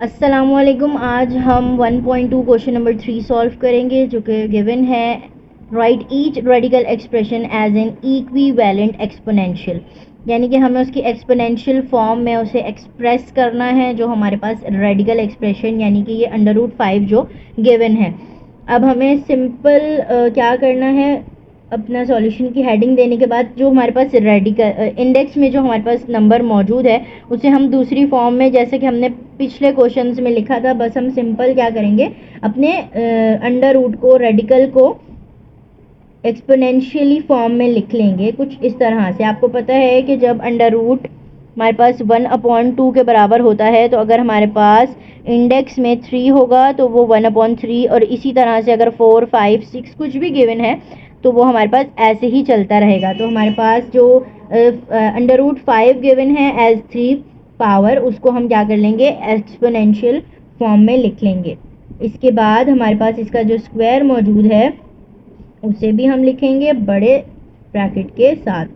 अस्सलामुअलैकुम। आज हम 1.2 क्वेश्चन नंबर 3 सॉल्व करेंगे जो कि गिवन है। Right each radical expression as an equivalent exponential, यानी कि हमें उसकी एक्सपोनेंशियल फॉर्म में उसे एक्सप्रेस करना है जो हमारे पास रेडिकल एक्सप्रेशन यानी कि ये √5 जो गिवन है। अब हमें सिंपल क्या करना है, अपना सॉल्यूशन की हेडिंग देने के बाद जो हमारे पास रेडिकल इंडेक्स में जो हमारे पास नंबर मौजूद है उसे हम दूसरी फॉर्म में, जैसे कि हमने पिछले क्वेश्चंस में लिखा था, बस हम सिंपल क्या करेंगे, अपने अंडर रूट को, रेडिकल को एक्सपोनेंशियली फॉर्म में लिख लेंगे कुछ इस तरह से। आपको पता है कि जब अंडर रूट हमारे पास 1/2 के बराबर होता है तो अगर हमारे पास इंडेक्स में 3 होगा तो वो 1/3, और इसी तरह से अगर 4, 5, 6 कुछ भी गिवन है तो वो हमारे पास ऐसे ही चलता रहेगा। तो हमारे पास जो √5 गिवन है एज 3 पावर, उसको हम क्या कर लेंगे, एक्सपोनेंशियल फॉर्म में लिख लेंगे। इसके बाद हमारे पास इसका जो स्क्वायर मौजूद है उसे भी हम लिखेंगे बड़े ब्रैकेट के साथ।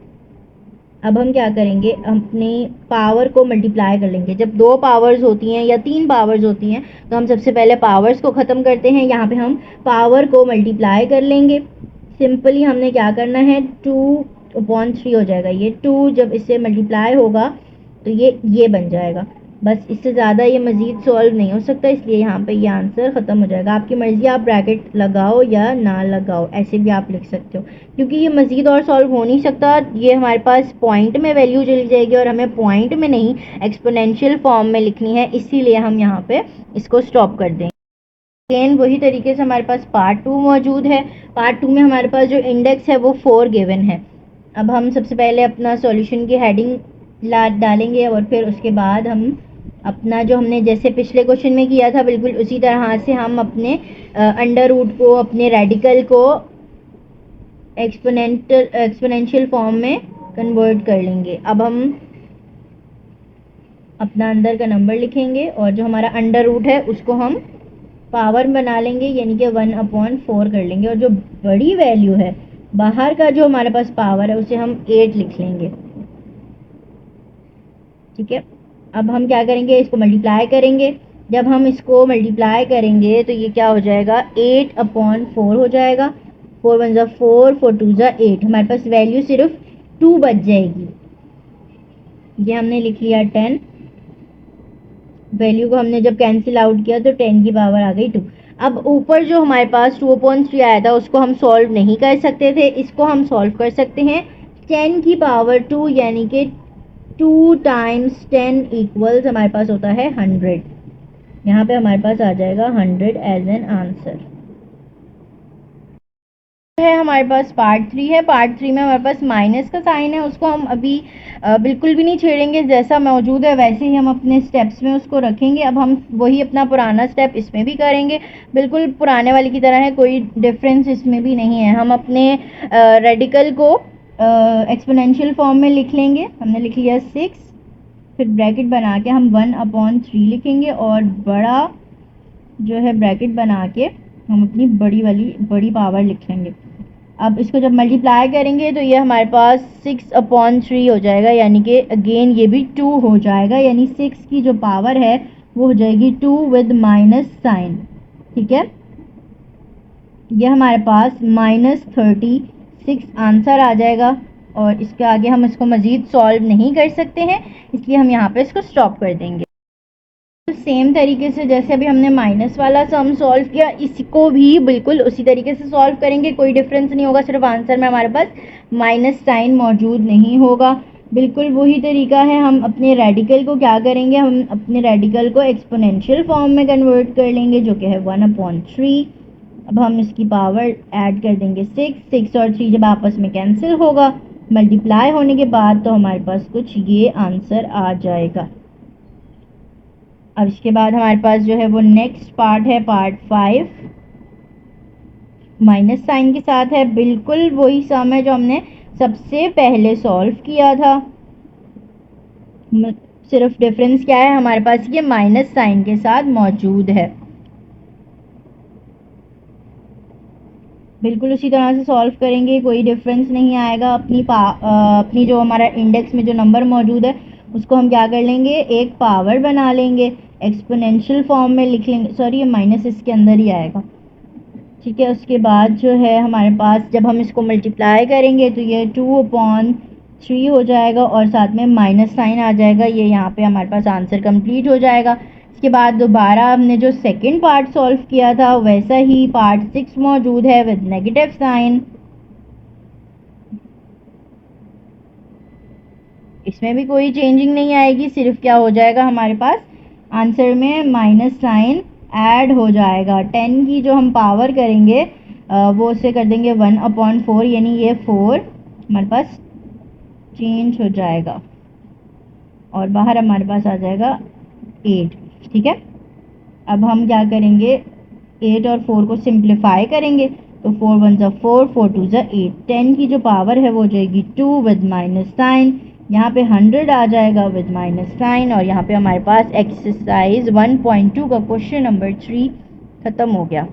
अब हम क्या करेंगे, अपनी पावर को मल्टीप्लाई कर लेंगे। जब 2 पावर्स होती हैं या 3 पावर्स होती हैं तो हम सबसे पहले पावर्स को ख़त्म करते हैं। यहाँ पे हम पावर को मल्टीप्लाई कर लेंगे। सिंपली हमने क्या करना है, 2/3 हो जाएगा। ये 2 जब इससे मल्टीप्लाई होगा तो ये बन जाएगा। बस इससे ज़्यादा ये मज़ीद सॉल्व नहीं हो सकता, इसलिए यहाँ पे ये आंसर ख़त्म हो जाएगा। आपकी मर्ज़ी, आप ब्रैकेट लगाओ या ना लगाओ, ऐसे भी आप लिख सकते हो, क्योंकि ये मज़ीद और सॉल्व हो नहीं सकता। ये हमारे पास पॉइंट में वैल्यू चली जाएगी और हमें पॉइंट में नहीं, एक्सपोनेंशियल फॉर्म में लिखनी है, इसीलिए हम यहाँ पे इसको स्टॉप कर देंगे। अगेन वही तरीके से हमारे पास पार्ट 2 मौजूद है। पार्ट 2 में हमारे पास जो इंडेक्स है वो 4 गिवन है। अब हम सबसे पहले अपना सॉल्यूशन की हेडिंग डालेंगे और फिर उसके बाद हम अपना, जो हमने जैसे पिछले क्वेश्चन में किया था बिल्कुल उसी तरह से हम अपने अंडर रूट को, अपने रेडिकल को एक्सपोनेंशियल फॉर्म में कन्वर्ट कर लेंगे। अब हम अपना अंदर का नंबर लिखेंगे और जो हमारा अंडर रूट है उसको हम पावर बना लेंगे, यानी कि 1/4 कर लेंगे, और जो बड़ी वैल्यू है बाहर का जो हमारे पास पावर है उसे हम 8 लिख लेंगे। ठीक है, अब हम क्या करेंगे, इसको मल्टीप्लाई करेंगे। जब हम इसको मल्टीप्लाई करेंगे तो ये क्या हो जाएगा, 8/4 हो जाएगा। 4 1 4, 4 2 8, हमारे पास वैल्यू सिर्फ 2 बच जाएगी। ये हमने लिख लिया 10। वैल्यू को हमने जब कैंसिल आउट किया तो 10 की पावर आ गई 2। अब ऊपर जो हमारे पास 2/3 आया था उसको हम सॉल्व नहीं कर सकते थे, इसको हम सॉल्व कर सकते हैं। 10 की पावर 2 यानी कि 2 टाइम्स 10 इक्वल्स हमारे पास होता है 100। यहाँ पे हमारे पास आ जाएगा 100 एज एन आंसर। है हमारे पास पार्ट 3 है। पार्ट 3 में हमारे पास माइनस का साइन है, उसको हम अभी बिल्कुल भी नहीं छेड़ेंगे, जैसा मौजूद है वैसे ही हम अपने स्टेप्स में उसको रखेंगे। अब हम वही अपना पुराना स्टेप इसमें भी करेंगे, बिल्कुल पुराने वाले की तरह है, कोई डिफरेंस इसमें भी नहीं है। हम अपने रेडिकल को एक्सपोनेंशियल फॉर्म में लिख लेंगे। हमने लिख लिया 6, फिर ब्रैकेट बना के हम 1/3 लिखेंगे और बड़ा जो है ब्रैकेट बना के हम अपनी बड़ी पावर लिख लेंगे। अब इसको जब मल्टीप्लाई करेंगे तो ये हमारे पास 6/3 हो जाएगा, यानी कि अगेन ये भी 2 हो जाएगा, यानी 6 की जो पावर है वो हो जाएगी 2 विद माइनस साइन। ठीक है, ये हमारे पास -36 आंसर आ जाएगा, और इसके आगे हम इसको मज़ीद सॉल्व नहीं कर सकते हैं, इसलिए हम यहाँ पे इसको स्टॉप कर देंगे। सेम तरीके से जैसे अभी हमने माइनस वाला सम सॉल्व किया, इसको भी बिल्कुल उसी तरीके से सॉल्व करेंगे, कोई डिफरेंस नहीं होगा, सिर्फ आंसर में हमारे पास माइनस साइन मौजूद नहीं होगा। बिल्कुल वही तरीका है। हम अपने रेडिकल को क्या करेंगे, हम अपने रेडिकल को एक्सपोनेंशियल फॉर्म में कन्वर्ट कर लेंगे जो कि है 1/3। अब हम इसकी पावर ऐड कर देंगे 6 और 3 जब आपस में कैंसिल होगा मल्टीप्लाई होने के बाद तो हमारे पास कुछ ये आंसर आ जाएगा। अब इसके बाद हमारे पास जो है वो नेक्स्ट पार्ट है, पार्ट 5, माइनस साइन के साथ है। बिल्कुल वही सम है जो हमने सबसे पहले सॉल्व किया था, सिर्फ डिफरेंस क्या है, हमारे पास ये माइनस साइन के साथ मौजूद है। बिल्कुल उसी तरह से सॉल्व करेंगे, कोई डिफरेंस नहीं आएगा। अपनी जो हमारा इंडेक्स में जो नंबर मौजूद है उसको हम क्या कर लेंगे, एक पावर बना लेंगे। एक्सपोनेंशियल फॉर्म में लिख लेंगे, सॉरी ये माइनस इसके अंदर ही आएगा, ठीक है। उसके बाद जो है हमारे पास जब हम इसको मल्टीप्लाई करेंगे तो ये 2/3 हो जाएगा और साथ में माइनस साइन आ जाएगा, ये यहाँ पे हमारे पास आंसर कंप्लीट हो जाएगा। इसके बाद दोबारा हमने जो सेकंड पार्ट सॉल्व किया था वैसा ही पार्ट 6 मौजूद है विद नेगेटिव साइन। इसमें भी कोई चेंजिंग नहीं आएगी, सिर्फ क्या हो जाएगा हमारे पास आंसर में माइनस साइन ऐड हो जाएगा। 10 की जो हम पावर करेंगे वो उससे कर देंगे 1/4, यानी ये 4 हमारे पास चेंज हो जाएगा और बाहर हमारे पास आ जाएगा 8, ठीक है। अब हम क्या करेंगे, 8 और 4 को सिंप्लीफाई करेंगे तो 4 1 ज़ा 4, 4 2 ज़ा 8, 10 की जो पावर है वो हो जाएगी 2 विद माइनस साइन, यहाँ पे 100 आ जाएगा विद माइनस साइन और यहाँ पे हमारे पास एक्सरसाइज 1.2 का क्वेश्चन नंबर 3 ख़त्म हो गया।